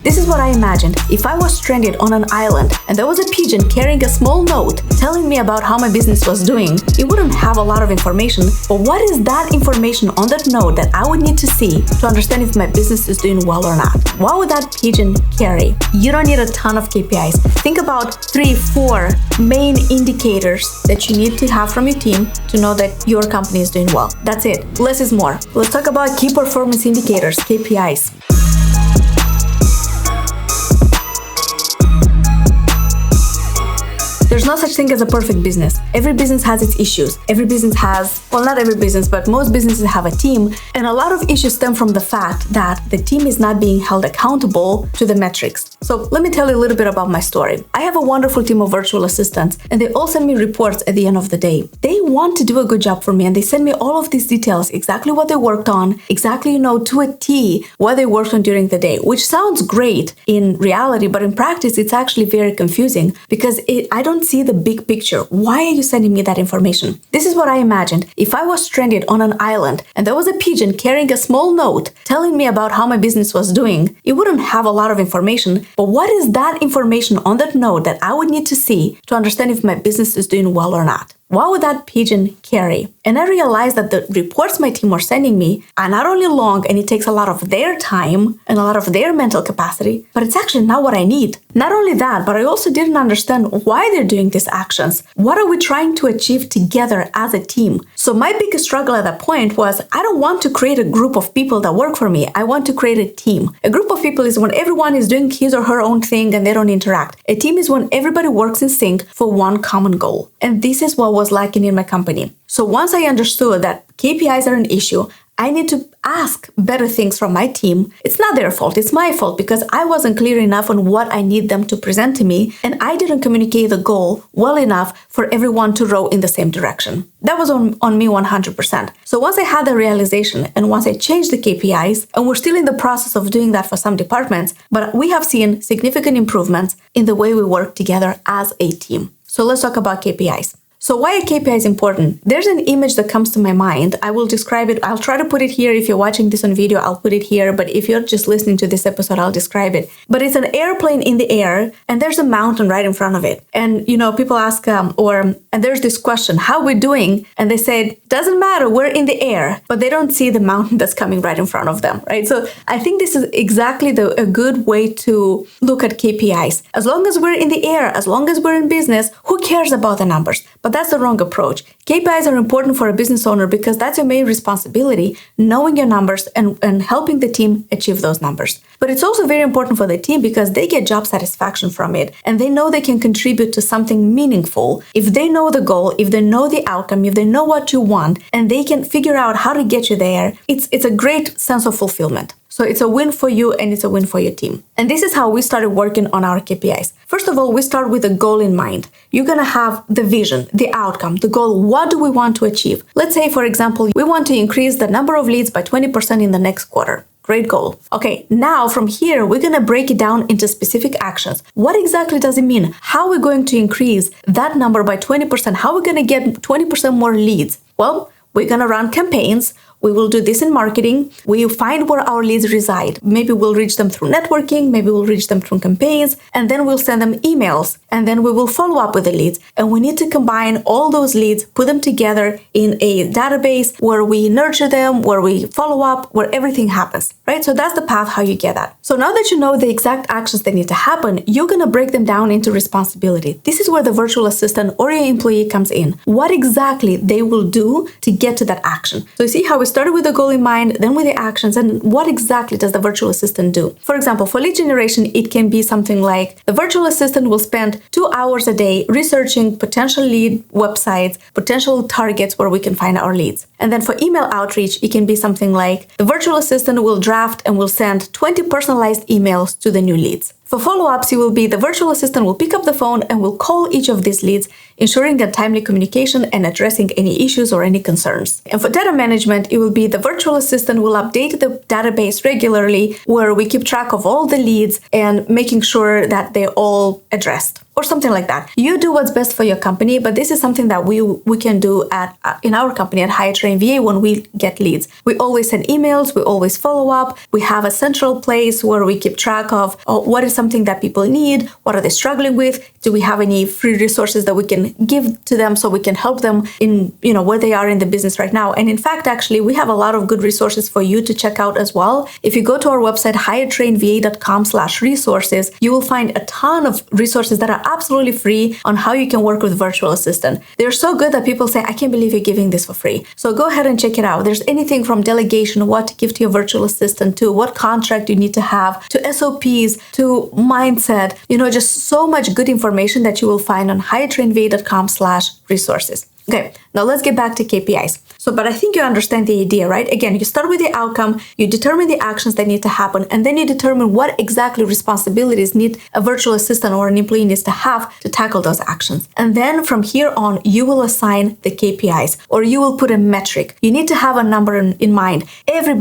This is what I imagined if I was stranded on an island and there was a pigeon carrying a small note telling me about how my business was doing. It wouldn't have a lot of information, but what is that information on that note that I would need to see to understand if my business is doing well or not? What would that pigeon carry? You don't need a ton of KPIs. Think about 3-4 main indicators that you need to have from your team to know that your company is doing well. That's it. Less is more. Let's talk about key performance indicators, KPIs. There's no such thing as a perfect business. Every business has its issues. Every business has, well, not every business, but most businesses have a team. And a lot of issues stem from the fact that the team is not being held accountable to the metrics. So let me tell you a little bit about my story. I have a wonderful team of virtual assistants, and they all send me reports at the end of the day. They want to do a good job for me, and they send me all of these details, exactly what they worked on, exactly, to a T, what they worked on during the day, which sounds great in reality, but in practice, it's actually very confusing because I don't see the big picture. Why are you sending me that information? This is what I imagined if I was stranded on an island and there was a pigeon carrying a small note telling me about how my business was doing. It wouldn't have a lot of information, but what is that information on that note that I would need to see to understand if my business is doing well or not? What would that pigeon carry? And I realized that the reports my team were sending me are not only long and it takes a lot of their time and a lot of their mental capacity, but it's actually not what I need. Not only that, but I also didn't understand why they're doing these actions. What are we trying to achieve together as a team? So my biggest struggle at that point was I don't want to create a group of people that work for me. I want to create a team. A group of people is when everyone is doing his or her own thing and they don't interact. A team is when everybody works in sync for one common goal. And this is what was lacking in my company. So once I understood that KPIs are an issue, I need to ask better things from my team. It's not their fault, it's my fault because I wasn't clear enough on what I need them to present to me, and I didn't communicate the goal well enough for everyone to row in the same direction. That was on me 100%. So once I had the realization and once I changed the KPIs, and we're still in the process of doing that for some departments, but we have seen significant improvements in the way we work together as a team. So let's talk about KPIs. So why a KPI is important? There's an image that comes to my mind. I will describe it. I'll try to put it here. If you're watching this on video, I'll put it here. But if you're just listening to this episode, I'll describe it. But it's an airplane in the air and there's a mountain right in front of it. And, people ask, and there's this question, how are we doing? And they said, doesn't matter, we're in the air, but they don't see the mountain that's coming right in front of them, right? So I think this is exactly a good way to look at KPIs. As long as we're in the air, as long as we're in business, who cares about the numbers? But that's the wrong approach. KPIs are important for a business owner because that's your main responsibility, knowing your numbers and helping the team achieve those numbers. But it's also very important for the team because they get job satisfaction from it and they know they can contribute to something meaningful. If they know the goal, if they know the outcome, if they know what you want, and they can figure out how to get you there, it's a great sense of fulfillment. So it's a win for you and it's a win for your team. And this is how we started working on our KPIs. First of all, we start with a goal in mind. You're going to have the vision, the outcome, the goal. What do we want to achieve? Let's say, for example, we want to increase the number of leads by 20% in the next quarter. Great goal. Okay, now from here, we're going to break it down into specific actions. What exactly does it mean? How are we going to increase that number by 20%? How are we going to get 20% more leads? Well, we're going to run campaigns. We will do this in marketing. We find where our leads reside. Maybe we'll reach them through networking. Maybe we'll reach them through campaigns. And then we'll send them emails. And then we will follow up with the leads. And we need to combine all those leads, put them together in a database where we nurture them, where we follow up, where everything happens, right? So that's the path how you get that. So now that you know the exact actions that need to happen, you're going to break them down into responsibility. This is where the virtual assistant or your employee comes in. What exactly they will do to get to that action. So you see how we started with the goal in mind, then with the actions, and what exactly does the virtual assistant do? For example, for lead generation, it can be something like the virtual assistant will spend 2 hours a day researching potential lead websites, potential targets where we can find our leads. And then for email outreach, it can be something like the virtual assistant will draft and will send 20 personalized emails to the new leads. For follow-ups, the virtual assistant will pick up the phone and will call each of these leads, ensuring a timely communication and addressing any issues or any concerns. And for data management, it will be the virtual assistant will update the database regularly, where we keep track of all the leads and making sure that they're all addressed, or something like that. You do what's best for your company, but this is something that we can do in our company at Hire Train VA when we get leads. We always send emails, we always follow up. We have a central place where we keep track of what is something that people need, what are they struggling with, do we have any free resources that we can give to them so we can help them in where they are in the business right now. And in fact, actually, we have a lot of good resources for you to check out as well. If you go to our website, hiretrainva.com/resources, you will find a ton of resources that are absolutely free on how you can work with virtual assistant. They're so good that people say, I can't believe you're giving this for free. So go ahead and check it out. There's anything from delegation, what to give to your virtual assistant, to what contract you need to have, to SOPs, to mindset, just so much good information that you will find on hiretrainva.com/resources. Okay, now let's get back to KPIs. But I think you understand the idea, right? Again, you start with the outcome, you determine the actions that need to happen, and then you determine what exactly responsibilities need a virtual assistant or an employee needs to have to tackle those actions. And then from here on, you will assign the KPIs, or you will put a metric. You need to have a number in mind. Every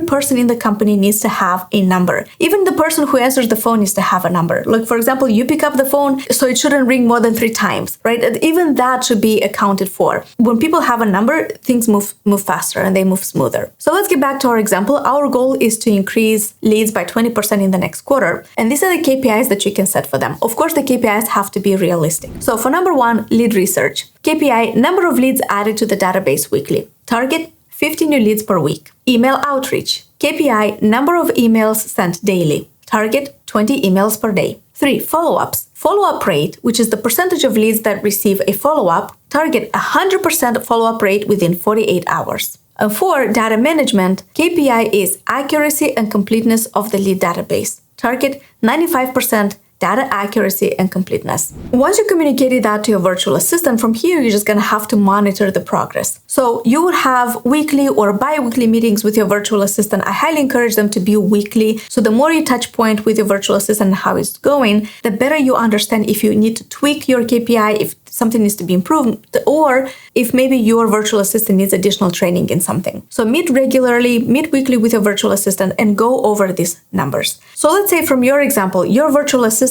person in the company needs to have a number. Even the person who answers the phone needs to have a number. Like, for example, you pick up the phone, so it shouldn't ring more than 3 times, right? Even that should be accounted for. When people have a number, things move faster and they move smoother. So let's get back to our example. Our goal is to increase leads by 20% in the next quarter. And these are the KPIs that you can set for them. Of course, the KPIs have to be realistic. So for number 1, lead research. KPI, number of leads added to the database weekly. Target, 50 new leads per week. Email outreach. KPI, number of emails sent daily. Target, 20 emails per day. 3, follow-ups. Follow-up rate, which is the percentage of leads that receive a follow-up. Target 100% follow-up rate within 48 hours. And 4, data management. KPI is accuracy and completeness of the lead database. Target 95% data accuracy and completeness. Once you communicated that to your virtual assistant, from here, you're just going to have to monitor the progress. So you would have weekly or bi-weekly meetings with your virtual assistant. I highly encourage them to be weekly. So the more you touch point with your virtual assistant and how it's going, the better you understand if you need to tweak your KPI, if something needs to be improved, or if maybe your virtual assistant needs additional training in something. So meet regularly, meet weekly with your virtual assistant and go over these numbers. So let's say from your example, your virtual assistant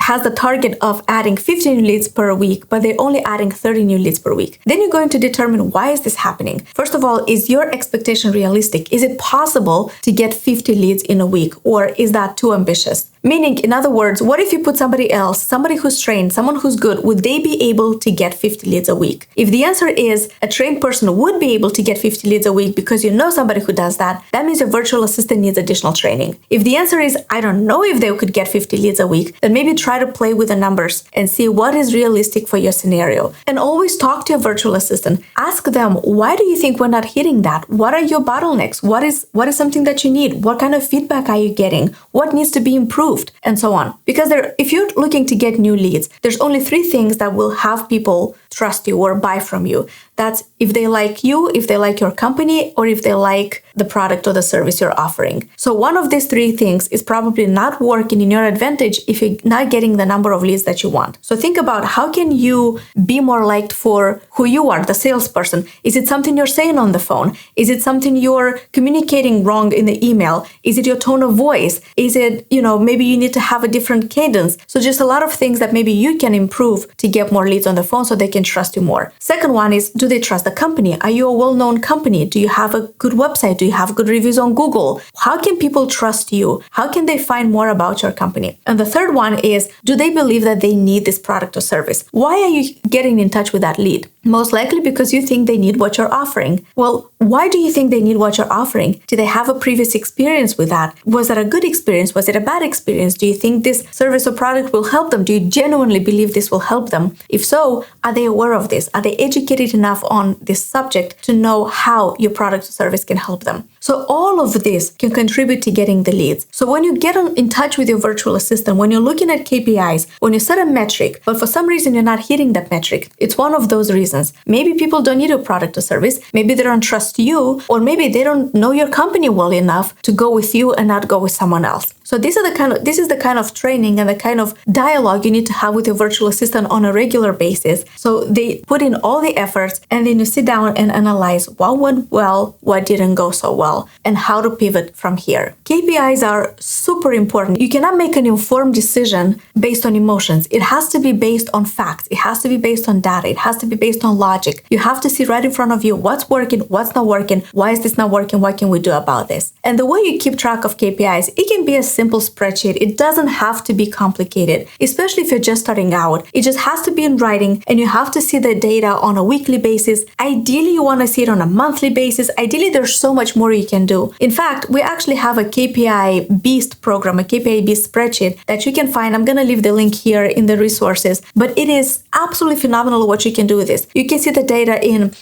has the target of adding 15 new leads per week, but they're only adding 30 new leads per week. Then you're going to determine, why is this happening? First of all, is your expectation realistic? Is it possible to get 50 leads in a week, or is that too ambitious? Meaning, in other words, what if you put somebody else, somebody who's trained, someone who's good, would they be able to get 50 leads a week? If the answer is a trained person would be able to get 50 leads a week because you know somebody who does that, that means your virtual assistant needs additional training. If the answer is, I don't know if they could get 50 leads a week, then maybe try to play with the numbers and see what is realistic for your scenario. And always talk to your virtual assistant. Ask them, why do you think we're not hitting that? What are your bottlenecks? What is something that you need? What kind of feedback are you getting? What needs to be improved? And so on. Because if you're looking to get new leads, there's only 3 things that will have people trust you or buy from you. That's if they like you, if they like your company, or if they like the product or the service you're offering. So one of these 3 things is probably not working in your advantage if you're not getting the number of leads that you want. So think about, how can you be more liked for who you are, the salesperson? Is it something you're saying on the phone? Is it something you're communicating wrong in the email? Is it your tone of voice? Is it, maybe you need to have a different cadence? So just a lot of things that maybe you can improve to get more leads on the phone so they can trust you more. Second one is, do they trust the company? Are you a well-known company? Do you have a good website? Do you have good reviews on Google? How can people trust you? How can they find more about your company? And the third one is, do they believe that they need this product or service? Why are you getting in touch with that lead? Most likely because you think they need what you're offering. Well, why do you think they need what you're offering? Do they have a previous experience with that? Was that a good experience? Was it a bad experience? Do you think this service or product will help them? Do you genuinely believe this will help them? If so, are they aware of this? Are they educated enough on this subject to know how your product or service can help them? So all of this can contribute to getting the leads. So when you get in touch with your virtual assistant, when you're looking at KPIs, when you set a metric, but for some reason you're not hitting that metric, it's one of those reasons. Maybe people don't need a product or service. Maybe they don't trust you, or maybe they don't know your company well enough to go with you and not go with someone else. So this is the kind of training and the kind of dialogue you need to have with your virtual assistant on a regular basis. So they put in all the efforts, and then you sit down and analyze what went well, what didn't go so well, and how to pivot from here. KPIs are super important. You cannot make an informed decision based on emotions. It has to be based on facts. It has to be based on data. It has to be based on logic. You have to see right in front of you what's working, what's not working, why is this not working, what can we do about this? And the way you keep track of KPIs, it can be a simple spreadsheet. It doesn't have to be complicated, especially if you're just starting out. It just has to be in writing, and you have to see the data on a weekly basis. Ideally, you want to see it on a monthly basis. Ideally, there's so much more you can do. In fact, we actually have a KPI Beast program, a KPI Beast spreadsheet that you can find. I'm going to leave the link here in the resources, but it is absolutely phenomenal what you can do with this. You can see the data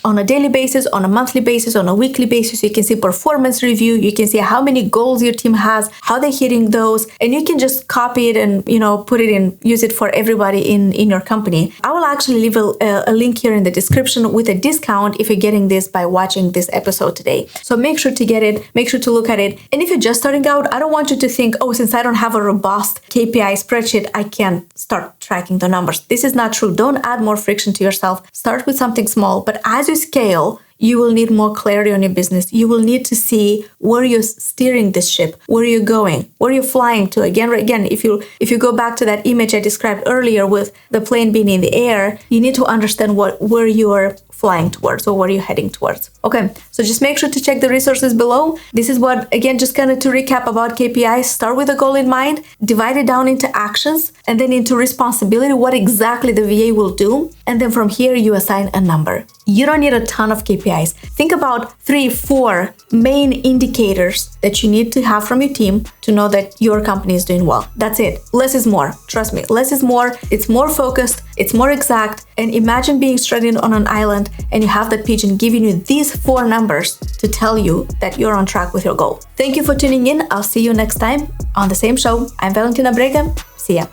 on a daily basis, on a monthly basis, on a weekly basis. You can see performance review. You can see how many goals your team has, how they're hitting those, and you can just copy it and put it in, use it for everybody in your company. I will actually leave a link here in the description with a discount if you're getting this by watching this episode today. So make sure to get it, make sure to look at it. And if you're just starting out, I don't want you to think, oh, since I don't have a robust KPI spreadsheet, I can't start tracking the numbers. This is not true. Don't add more friction to yourself. Start with something small, but as you scale, you will need more clarity on your business. You will need to see where you're steering this ship, where you're going, where you're flying to. Again, if you go back to that image I described earlier with the plane being in the air, you need to understand where you're flying towards or where you're heading towards. Okay, so just make sure to check the resources below. This is what, again, just kind of to recap about KPIs, start with a goal in mind, divide it down into actions, and then into responsibility, what exactly the VA will do. And then from here, you assign a number. You don't need a ton of KPIs. Think about 3-4 main indicators that you need to have from your team to know that your company is doing well. That's it. Less is more. Trust me, less is more. It's more focused. It's more exact. And imagine being stranded on an island and you have that pigeon giving you these 4 numbers to tell you that you're on track with your goal. Thank you for tuning in. I'll see you next time on the same show. I'm Valentina Brega. See ya.